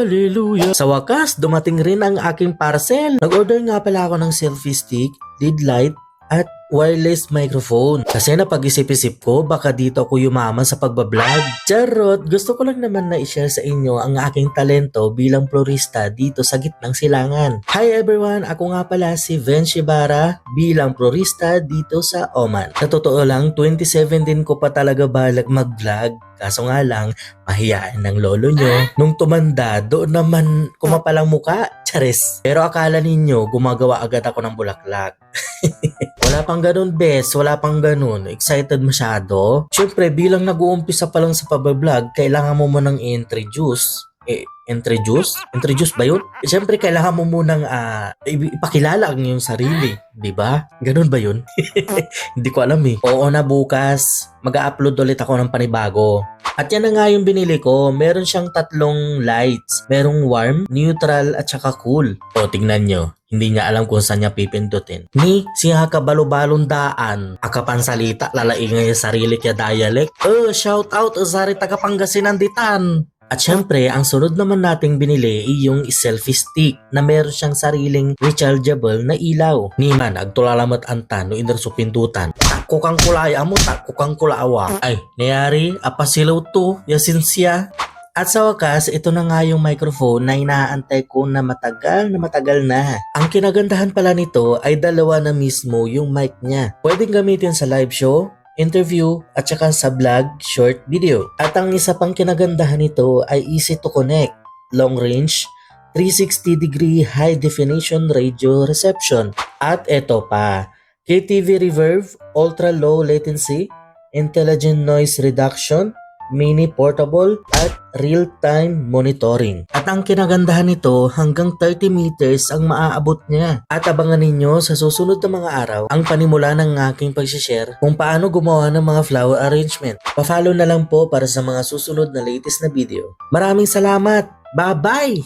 Hallelujah! Sa wakas, dumating rin ang aking parcel. Nag-order nga pala ako ng selfie stick, lead light, at wireless microphone. Kasi napag-isip-isip ko, baka dito ako yumaman sa pagbablog. Charot! Gusto ko lang naman na i-share sa inyo ang aking talento bilang florista dito sa gitnang silangan. Hi everyone! Ako nga pala si Vince Ibarra bilang florista dito sa Oman. Sa totoo lang, 2017 ko pa talaga balak mag-vlog. Kaso nga lang, mahiyain ng lolo nyo. Nung tumanda, doon naman kumapalang muka. Charis. Pero akala ninyo, gumagawa agad ako ng bulaklak. Wala pang ganun, bes. Wala pang ganun. Excited masyado. Siyempre, bilang nag-uumpisa pa lang sa pag-vlog, kailangan mo munang i-introduce. Introduce? Introduce ba yun? Siyempre, kailangan mo munang ipakilala ang iyong sarili. Diba? Ganun ba yun? Hindi ko alam eh. Oo na, bukas. Mag-upload ulit ako ng panibago. At yan na nga yung binili ko. Meron siyang 3 lights. Merong warm, neutral, at saka cool. O, tignan nyo. Hindi niya alam kung saan niya pipindutin. Ni siya kabalo-balong daan. Akapansalita, lalaingay yung sarili kaya dialect. Shout out sa taga Pangasinan ditan. At syempre, ang sunod naman nating binili ay yung selfie stick na meron siyang sariling rechargeable na ilaw. Niman, agtulalamat anta no inderso pindutan. Takko kang kulaya mo, takko kang kulawa. Ay, nayari, apasilaw to, yasin siya. At sa wakas, ito na nga yung microphone na inaantay ko na matagal na. Ang kinagandahan pala nito ay dalawa na mismo yung mic niya. Pwedeng gamitin sa live show, interview, at saka sa vlog, short video. At ang isa pang kinagandahan nito ay easy to connect, long range, 360-degree high definition radio reception. At ito pa, KTV reverb, ultra low latency, intelligent noise reduction, mini portable, at real-time monitoring. At ang kinagandahan nito, hanggang 30 meters ang maaabot niya. At abangan ninyo sa susunod na mga araw ang panimula ng aking pag-share kung paano gumawa ng mga flower arrangement. Pa-follow na lang po para sa mga susunod na latest na video. Maraming salamat! Bye-bye!